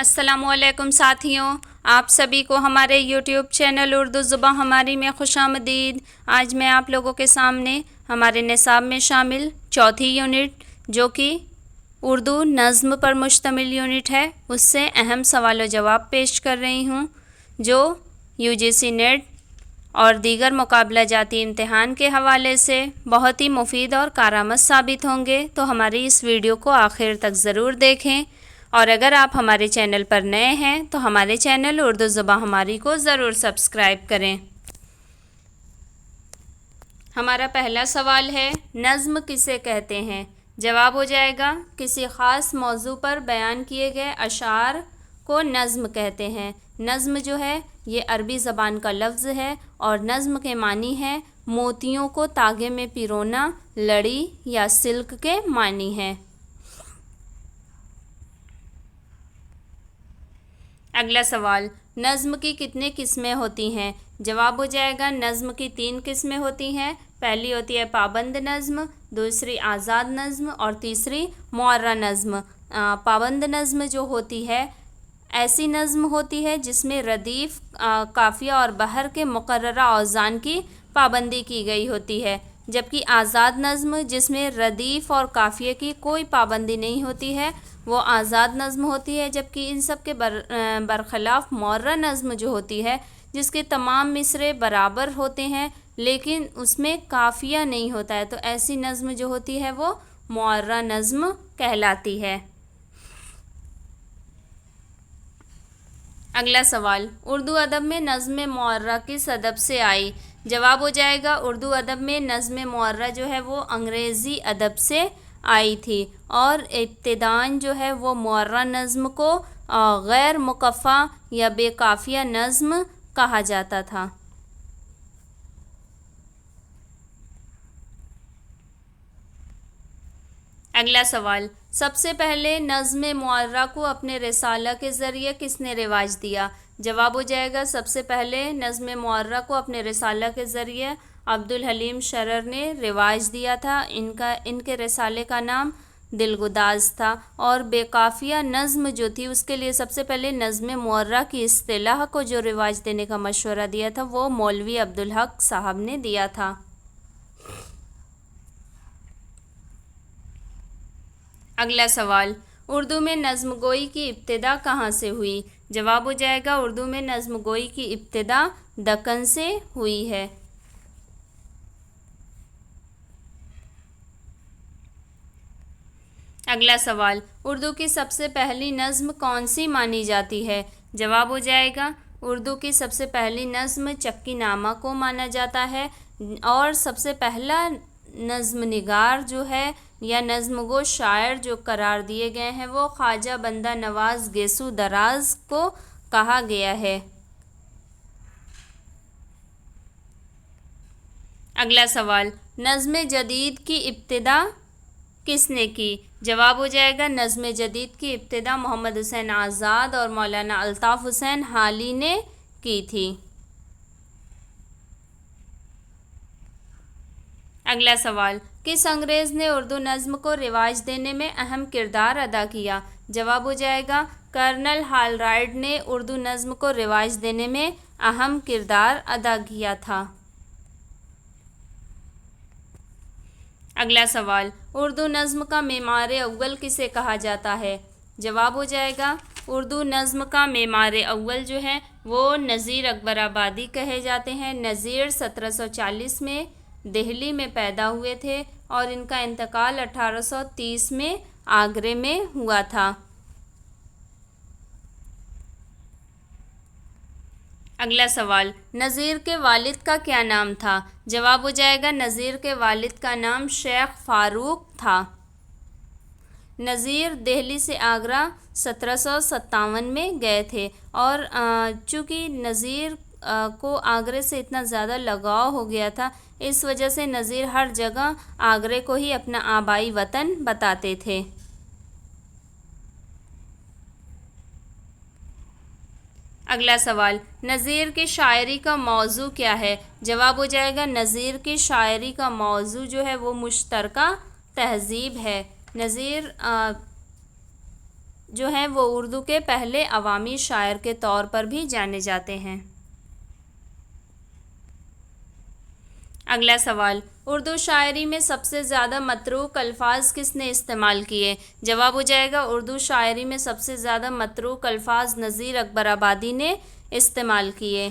السلام علیکم ساتھیوں، آپ سبھی کو ہمارے یوٹیوب چینل اردو زباں ہماری میں خوش آمدید۔ آج میں آپ لوگوں کے سامنے ہمارے نصاب میں شامل چوتھی یونٹ جو کہ اردو نظم پر مشتمل یونٹ ہے، اس سے اہم سوال و جواب پیش کر رہی ہوں جو UGC نیٹ اور دیگر مقابلہ جاتی امتحان کے حوالے سے بہت ہی مفید اور کارآمد ثابت ہوں گے، تو ہماری اس ویڈیو کو آخر تک ضرور دیکھیں، اور اگر آپ ہمارے چینل پر نئے ہیں تو ہمارے چینل اردو زباں ہماری کو ضرور سبسکرائب کریں۔ ہمارا پہلا سوال ہے، نظم کسے کہتے ہیں؟ جواب ہو جائے گا، کسی خاص موضوع پر بیان کیے گئے اشعار کو نظم کہتے ہیں۔ نظم جو ہے یہ عربی زبان کا لفظ ہے اور نظم کے معنی ہے موتیوں کو تاگے میں پیرونا، لڑی یا سلک کے معنی ہے۔ اگلا سوال، نظم کی کتنے قسمیں ہوتی ہیں؟ جواب ہو جائے گا، نظم کی 3 قسمیں ہوتی ہیں۔ پہلی ہوتی ہے پابند نظم، دوسری آزاد نظم اور تیسری معرّہ نظم۔ پابند نظم جو ہوتی ہے ایسی نظم ہوتی ہے جس میں ردیف، قافیہ اور بحر کے مقررہ اوزان کی پابندی کی گئی ہوتی ہے، جبکہ آزاد نظم جس میں ردیف اور قافیے کی کوئی پابندی نہیں ہوتی ہے وہ آزاد نظم ہوتی ہے، جبکہ ان سب کے برخلاف معرّہ نظم جو ہوتی ہے جس کے تمام مصرعے برابر ہوتے ہیں لیکن اس میں قافیہ نہیں ہوتا ہے، تو ایسی نظم جو ہوتی ہے وہ معرّہ نظم کہلاتی ہے۔ اگلا سوال، اردو ادب میں نظم معرّہ کس ادب سے آئی؟ جواب ہو جائے گا، اردو ادب میں نظم معرّہ جو ہے وہ انگریزی ادب سے آئی تھی، اور ابتداً جو ہے وہ معرّہ نظم کو غیر مقفع یا بے قافیہ نظم کہا جاتا تھا۔ اگلا سوال، سب سے پہلے نظم معرّہ کو اپنے رسالہ کے ذریعے کس نے رواج دیا؟ جواب ہو جائے گا، سب سے پہلے نظم معرّہ کو اپنے رسالہ کے ذریعے عبدالحلیم شرر نے رواج دیا تھا۔ ان کے رسالے کا نام دلگداز تھا، اور بے قافیہ نظم جو تھی اس کے لیے سب سے پہلے نظم معرّہ کی اصطلاح کو جو رواج دینے کا مشورہ دیا تھا وہ مولوی عبدالحق صاحب نے دیا تھا۔ اگلا سوال، اردو میں نظم گوئی کی ابتدا کہاں سے ہوئی؟ جواب ہو جائے گا، اردو میں نظم گوئی کی ابتدا دکن سے ہوئی ہے۔ اگلا سوال، اردو کی سب سے پہلی نظم کون سی مانی جاتی ہے؟ جواب ہو جائے گا، اردو کی سب سے پہلی نظم چکی نامہ کو مانا جاتا ہے، اور سب سے پہلا نظم نگار جو ہے یا نظم گو شاعر جو قرار دیے گئے ہیں وہ خواجہ بندہ نواز گیسو دراز کو کہا گیا ہے۔ اگلا سوال، نظم جدید کی ابتدا کس نے کی؟ جواب ہو جائے گا، نظم جدید کی ابتدا محمد حسین آزاد اور مولانا الطاف حسین حالی نے کی تھی۔ اگلا سوال، کس انگریز نے اردو نظم کو رواج دینے میں اہم کردار ادا کیا؟ جواب ہو جائے گا، کرنل ہالرائڈ نے اردو نظم کو رواج دینے میں اہم کردار ادا کیا تھا۔ اگلا سوال، اردو نظم کا معمار اول کسے کہا جاتا ہے؟ جواب ہو جائے گا، اردو نظم کا معمار اول جو ہے وہ نذیر اکبر آبادی کہے جاتے ہیں۔ نذیر 1740 میں دہلی میں پیدا ہوئے تھے اور ان کا انتقال 1830 میں آگرے میں ہوا تھا۔ اگلا سوال، نذیر کے والد کا کیا نام تھا؟ جواب ہو جائے گا، نذیر کے والد کا نام شیخ فاروق تھا۔ نذیر دہلی سے آگرہ 1757 میں گئے تھے، اور چونکہ نذیر کو آگرے سے اتنا زیادہ لگاؤ ہو گیا تھا اس وجہ سے نذیر ہر جگہ آگرے کو ہی اپنا آبائی وطن بتاتے تھے۔ اگلا سوال، نذیر کی شاعری کا موضوع کیا ہے؟ جواب ہو جائے گا، نذیر کی شاعری کا موضوع جو ہے وہ مشترکہ تہذیب ہے۔ نذیر جو ہیں وہ اردو کے پہلے عوامی شاعر کے طور پر بھی جانے جاتے ہیں۔ اگلا سوال، اردو شاعری میں سب سے زیادہ متروک الفاظ کس نے استعمال کیے؟ جواب ہو جائے گا اردو شاعری میں سب سے زیادہ متروک الفاظ نذیر اکبر آبادی نے استعمال کیے۔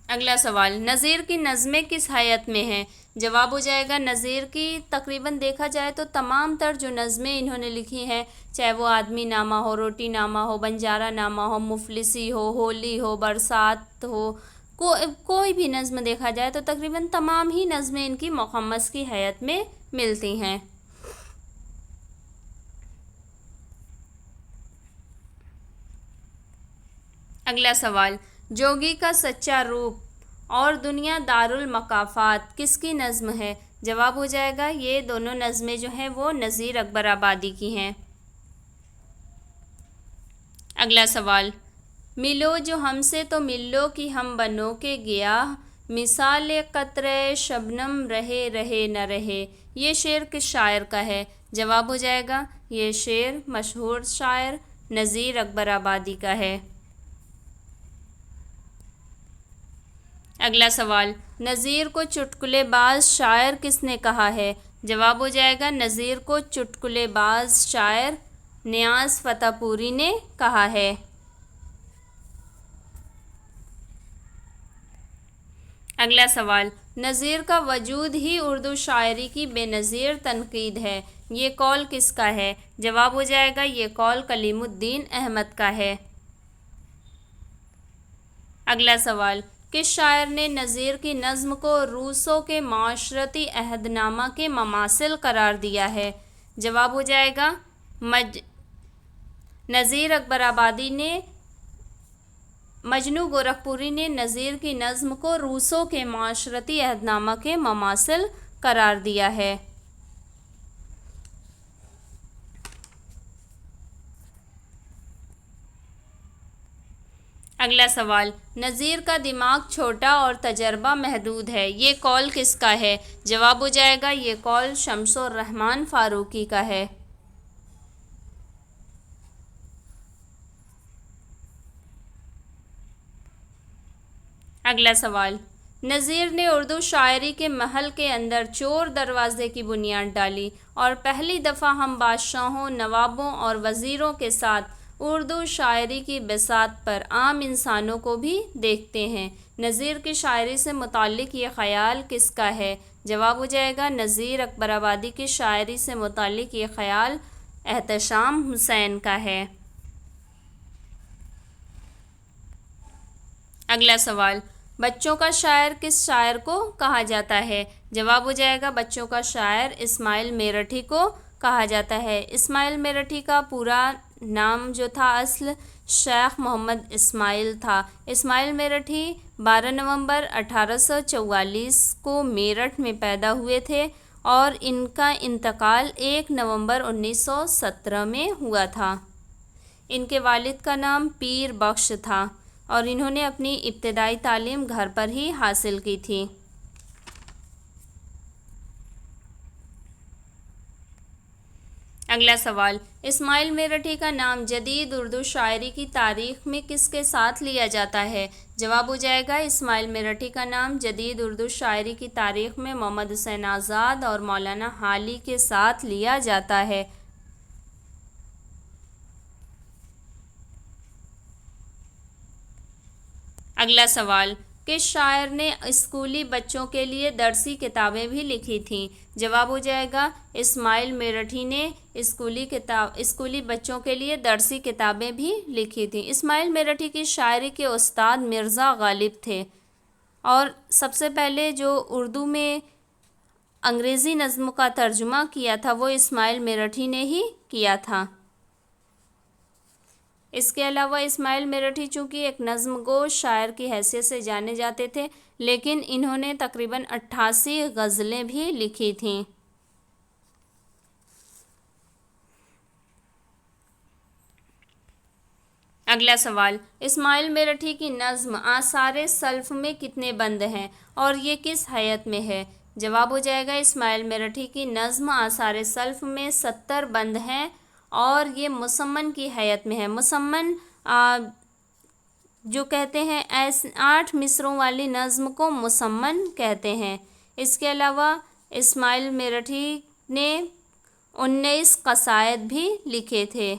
اگلا سوال، نظیر کی نظمیں کس حیت میں ہیں؟ جواب ہو جائے گا نظیر کی تقریباً دیکھا جائے تو تمام تر جو نظمیں انہوں نے لکھی ہیں، چاہے وہ آدمی نامہ ہو، روٹی نامہ ہو، بنجارہ نامہ ہو، مفلسی ہو، ہولی ہو، برسات ہو، کوئی بھی نظم دیکھا جائے تو تقریباً تمام ہی نظمیں ان کی مخمص کی حیت میں ملتی ہیں۔ اگلا سوال، جوگی کا سچا روپ اور دنیا دارالمکافات کس کی نظم ہے؟ جواب ہو جائے گا یہ دونوں نظمیں جو ہیں وہ نذیر اکبر آبادی کی ہیں۔ اگلا سوال، ملو جو ہم سے تو ملو کہ ہم بنو کے گیاہ، مثال قطرے شبنم رہے رہے نہ رہے، یہ شعر کس شاعر کا ہے؟ جواب ہو جائے گا یہ شعر مشہور شاعر نذیر اکبر آبادی کا ہے۔ اگلا سوال، نظیر کو چٹکلے باز شاعر کس نے کہا ہے؟ جواب ہو جائے گا نظیر کو چٹکلے باز شاعر نیاز فتح پوری نے کہا ہے۔ اگلا سوال، نظیر کا وجود ہی اردو شاعری کی بے نظیر تنقید ہے، یہ قول کس کا ہے؟ جواب ہو جائے گا یہ قول کلیم الدین احمد کا ہے۔ اگلا سوال، کس شاعر نے نظیر کی نظم کو روسوں کے معاشرتی عہد نامہ کے مماثل قرار دیا ہے؟ جواب ہو جائے گا نذیر اکبر آبادی نے مجنوں گورکھپوری نے نظیر کی نظم کو روسوں کے معاشرتی عہد نامہ کے مماثل قرار دیا ہے۔ اگلا سوال، نظیر کا دماغ چھوٹا اور تجربہ محدود ہے، یہ قول کس کا ہے؟ جواب ہو جائے گا یہ قول شمس الرحمن فاروقی کا ہے۔ اگلا سوال، نظیر نے اردو شاعری کے محل کے اندر چور دروازے کی بنیاد ڈالی اور پہلی دفعہ ہم بادشاہوں، نوابوں اور وزیروں کے ساتھ اردو شاعری کی بساط پر عام انسانوں کو بھی دیکھتے ہیں۔ نظیر کی شاعری سے متعلق یہ خیال کس کا ہے؟ جواب ہو جائے گا نذیر اکبر آبادی کی شاعری سے متعلق یہ خیال احتشام حسین کا ہے۔ اگلا سوال، بچوں کا شاعر کس شاعر کو کہا جاتا ہے؟ جواب ہو جائے گا بچوں کا شاعر اسماعیل میرٹھی کو کہا جاتا ہے۔ اسماعیل میرٹھی کا پورا نام جو تھا اصل شیخ محمد اسماعیل تھا۔ اسماعیل میرٹھی 12 نومبر 1844 کو میرٹھ میں پیدا ہوئے تھے اور ان کا انتقال 1 نومبر 1917 میں ہوا تھا۔ ان کے والد کا نام پیر بخش تھا اور انہوں نے اپنی ابتدائی تعلیم گھر پر ہی حاصل کی تھی۔ اگلا سوال، اسماعیل میرٹھی کا نام جدید اردو شاعری کی تاریخ میں کس کے ساتھ لیا جاتا ہے؟ جواب ہو جائے گا اسماعیل میرٹھی کا نام جدید اردو شاعری کی تاریخ میں محمد حسین آزاد اور مولانا حالی کے ساتھ لیا جاتا ہے۔ اگلا سوال، کس شاعر نے اسکولی بچوں کے لیے درسی کتابیں بھی لکھی تھیں؟ جواب ہو جائے گا اسماعیل میرٹھی نے اسکولی بچوں کے لیے درسی کتابیں بھی لکھی تھیں۔ اسماعیل میرٹھی کی شاعری کے استاد مرزا غالب تھے اور سب سے پہلے جو اردو میں انگریزی نظم کا ترجمہ کیا تھا وہ اسماعیل میرٹھی نے ہی کیا تھا۔ اس کے علاوہ اسماعیل میرٹھی چونکہ ایک نظم گو شاعر کی حیثیت سے جانے جاتے تھے، لیکن انہوں نے تقریباً 88 غزلیں بھی لکھی تھیں۔ اگلا سوال، اسماعیل میرٹھی کی نظم آثار سلف میں کتنے بند ہیں اور یہ کس حیت میں ہے؟ جواب ہو جائے گا اسماعیل میرٹھی کی نظم آثار سلف میں 70 بند ہیں اور یہ مسمن کی حیت میں ہے۔ مسمن جو کہتے ہیں 8 مصروں والی نظم کو مسمن کہتے ہیں۔ اس کے علاوہ اسماعیل میرٹھی نے 19 قصائد بھی لکھے تھے۔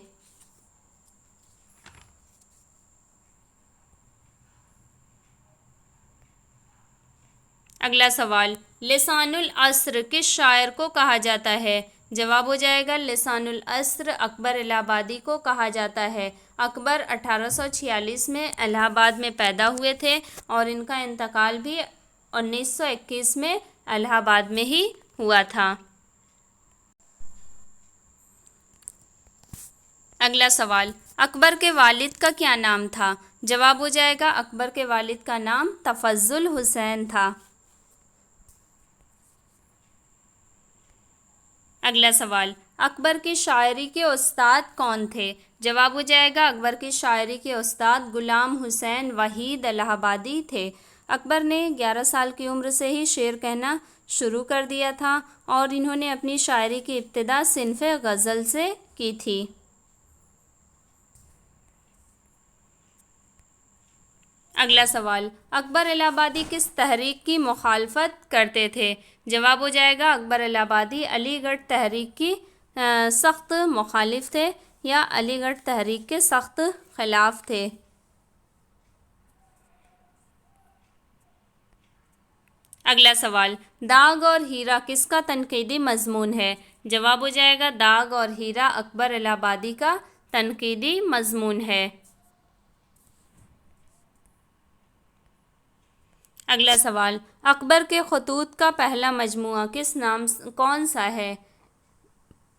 اگلا سوال، لسان العصر کس شاعر کو کہا جاتا ہے؟ جواب ہو جائے گا لسان العصر اکبر الہ آبادی کو کہا جاتا ہے۔ اکبر 1846 میں الہ آباد میں پیدا ہوئے تھے اور ان کا انتقال بھی 1921 میں الہ آباد میں ہی ہوا تھا۔ اگلا سوال، اکبر کے والد کا کیا نام تھا؟ جواب ہو جائے گا اکبر کے والد کا نام تفضل حسین تھا۔ اگلا سوال، اکبر کی شاعری کے استاد کون تھے؟ جواب ہو جائے گا اکبر کی شاعری کے استاد غلام حسین وحید الہ آبادی تھے۔ اکبر نے 11 سال کی عمر سے ہی شعر کہنا شروع کر دیا تھا اور انہوں نے اپنی شاعری کی ابتدا صنف غزل سے کی تھی۔ اگلا سوال، اکبر الہ آبادی کس تحریک کی مخالفت کرتے تھے؟ جواب ہو جائے گا اکبر الہ آبادی علی گڑھ تحریک کی سخت مخالف تھے یا علی گڑھ تحریک کے سخت خلاف تھے۔ اگلا سوال، داغ اور ہیرا کس کا تنقیدی مضمون ہے؟ جواب ہو جائے گا داغ اور ہیرا اکبر الہ آبادی کا تنقیدی مضمون ہے۔ اگلا سوال، اکبر کے خطوط کا پہلا مجموعہ کون سا ہے؟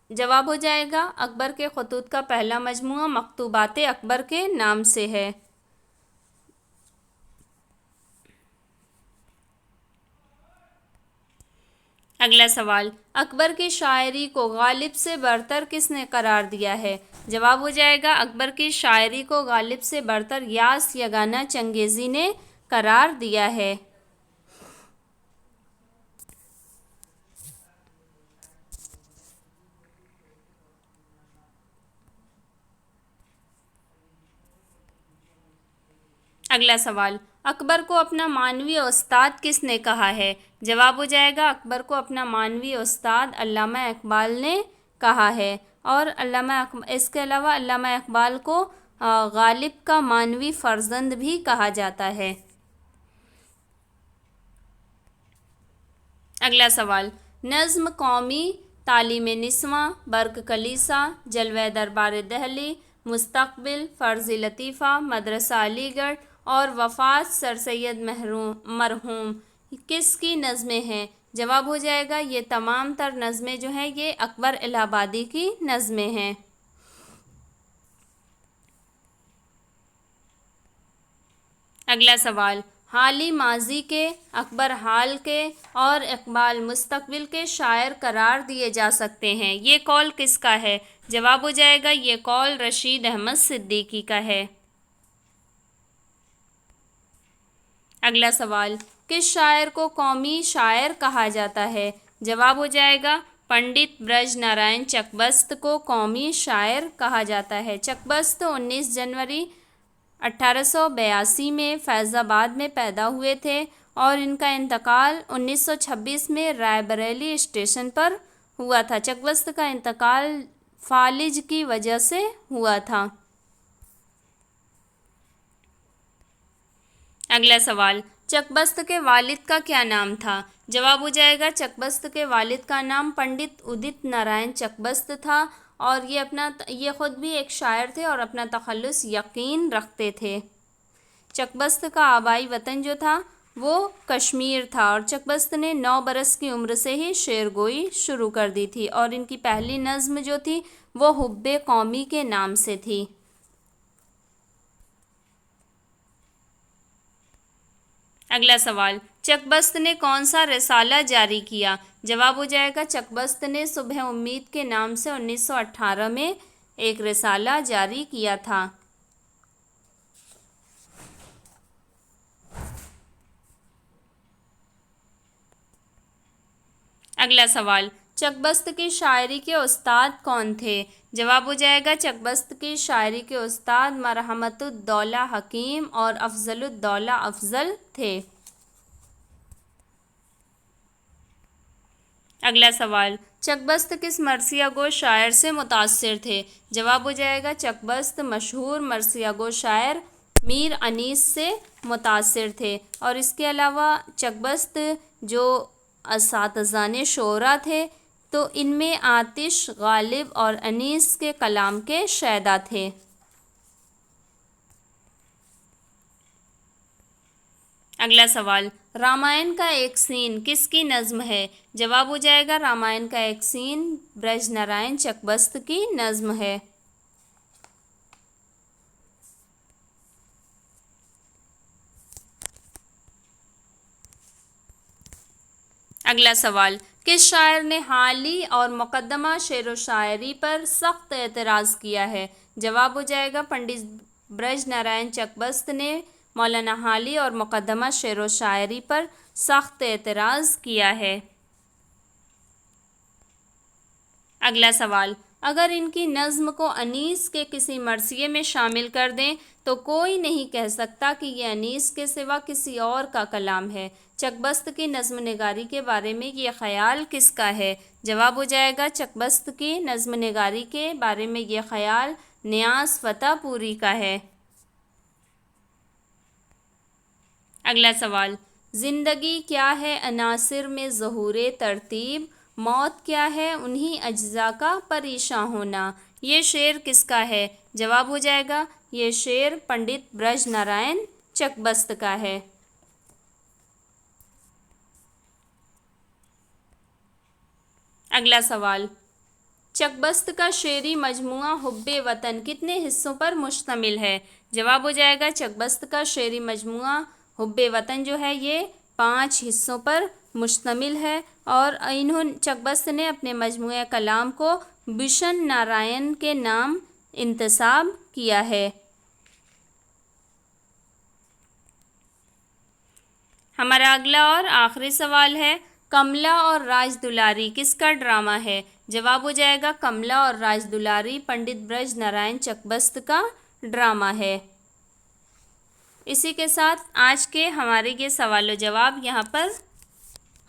جواب ہو جائے گا اکبر کے خطوط کا پہلا مجموعہ مکتوبات اکبر کے نام سے ہے۔ اگلا سوال، اکبر کی شاعری کو غالب سے برتر کس نے قرار دیا ہے؟ جواب ہو جائے گا اکبر کی شاعری کو غالب سے برتر یاس یگانہ چنگیزی نے قرار دیا ہے۔ اگلا سوال، اکبر کو اپنا معنوی استاد کس نے کہا ہے؟ جواب ہو جائے گا اکبر کو اپنا معنوی استاد علامہ اقبال نے کہا ہے اور اس کے علاوہ علامہ اقبال کو غالب کا معنوی فرزند بھی کہا جاتا ہے۔ اگلا سوال، نظم قومی، تعلیم نسواں، برق کلیسا، جلوہ دربار دہلی، مستقبل، فرض لطیفہ، مدرسہ علی گڑھ اور وفات سر سید مرحوم کس کی نظمیں ہیں؟ جواب ہو جائے گا یہ تمام تر نظمیں جو ہیں یہ اکبر الہ آبادی کی نظمیں ہیں۔ اگلا سوال، حالی ماضی کے، اکبر حال کے اور اقبال مستقبل کے شاعر قرار دیے جا سکتے ہیں، یہ قول کس کا ہے؟ جواب ہو جائے گا یہ قول رشید احمد صدیقی کا ہے۔ اگلا سوال، کس شاعر کو قومی شاعر کہا جاتا ہے؟ جواب ہو جائے گا پنڈت برج نارائن چکبست کو قومی شاعر کہا جاتا ہے۔ چکبست 19 جنوری 1882 میں فیض آباد میں پیدا ہوئے تھے اور ان کا انتقال 1926 میں رائے بریلی اسٹیشن پر ہوا تھا۔ چکبست کا انتقال فالج کی وجہ سے ہوا تھا۔ اگلا سوال، چکبست کے والد کا کیا نام تھا؟ جواب ہو جائے گا چکبست کے والد کا نام پنڈت ادت نارائن چکبست تھا اور یہ خود بھی ایک شاعر تھے اور اپنا تخلص یقین رکھتے تھے۔ چکبست کا آبائی وطن جو تھا وہ کشمیر تھا اور چکبست نے 9 برس کی عمر سے ہی شعر گوئی شروع کر دی تھی اور ان کی پہلی نظم جو تھی وہ حب قومی کے نام سے تھی۔ اگلا سوال، چکبست نے کون سا رسالہ جاری کیا؟ جواب ہو جائے گا چکبست نے صبح امید کے نام سے 1918 میں ایک رسالہ جاری کیا تھا۔ اگلا سوال، چک کی شاعری کے استاد کون تھے؟ جواب ہو جائے گا چک کی شاعری کے استاد مرحمت الدولہ حکیم اور افضل الدولہ افضل تھے۔ اگلا سوال، چک کس مرثیہ گو شاعر سے متاثر تھے؟ جواب ہو جائے گا چک مشہور مرثیہ گو شاعر میر انیس سے متاثر تھے، اور اس کے علاوہ چک جو اساتذان شعراء تھے تو ان میں آتش، غالب اور انیس کے کلام کے شیدا تھے۔ اگلا سوال، رامائن کا ایک سین کس کی نظم ہے؟ جواب ہو جائے گا رامائن کا ایک سین برج نارائن چک کی نظم ہے۔ اگلا سوال، کس شاعر نے حالی اور مقدمہ شعر و شاعری پر سخت اعتراض کیا ہے؟ جواب ہو جائے گا پنڈت برج نارائن چک نے مولانا حالی اور مقدمہ شعر و شاعری پر سخت اعتراض کیا ہے۔ اگلا سوال، اگر ان کی نظم کو انیس کے کسی مرثیے میں شامل کر دیں تو کوئی نہیں کہہ سکتا کہ یہ انیس کے سوا کسی اور کا کلام ہے۔ چک کی نظم نگاری کے بارے میں یہ خیال کس کا ہے؟ جواب ہو جائے گا چک کی نظم نگاری کے بارے میں یہ خیال نیاز فتح پوری کا ہے۔ اگلا سوال، زندگی کیا ہے عناصر میں ظہور ترتیب، موت کیا ہے انہی اجزاء کا پریشاں ہونا۔ یہ شعر کس کا ہے؟ جواب ہو جائے گا یہ شعر پنڈت برج نارائن چک کا ہے۔ اگلا سوال، چک کا شعری مجموعہ حب وطن کتنے حصوں پر مشتمل ہے؟ جواب ہو جائے گا چک کا شعری مجموعہ حب وطن جو ہے یہ 5 حصوں پر مشتمل ہے، اور چک نے اپنے مجموعہ کلام کو بشن نارائن کے نام انتساب کیا ہے۔ ہمارا اگلا اور آخری سوال ہے، کملا اور راج دلاری کس کا ڈرامہ ہے؟ جواب ہو جائے گا کملا اور راج دلاری پنڈت برج نارائن چک کا ڈرامہ ہے۔ اسی کے ساتھ آج کے ہمارے یہ سوال و جواب یہاں پر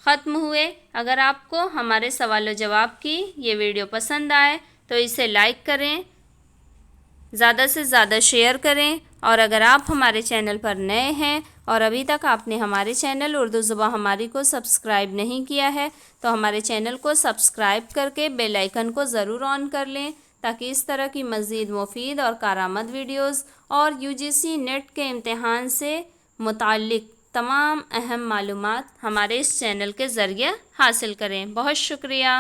ختم ہوئے۔ اگر آپ کو ہمارے سوال و جواب کی یہ ویڈیو پسند آئے تو اسے لائک کریں، زیادہ سے زیادہ شیئر کریں، اور اگر آپ ہمارے چینل پر نئے ہیں اور ابھی تک آپ نے ہمارے چینل اردو زبان ہماری کو سبسکرائب نہیں کیا ہے تو ہمارے چینل کو سبسکرائب کر کے بیل آئیکن کو ضرور آن کر لیں، تاکہ اس طرح کی مزید مفید اور کارآمد ویڈیوز اور UGC نیٹ کے امتحان سے متعلق تمام اہم معلومات ہمارے اس چینل کے ذریعے حاصل کریں۔ بہت شکریہ۔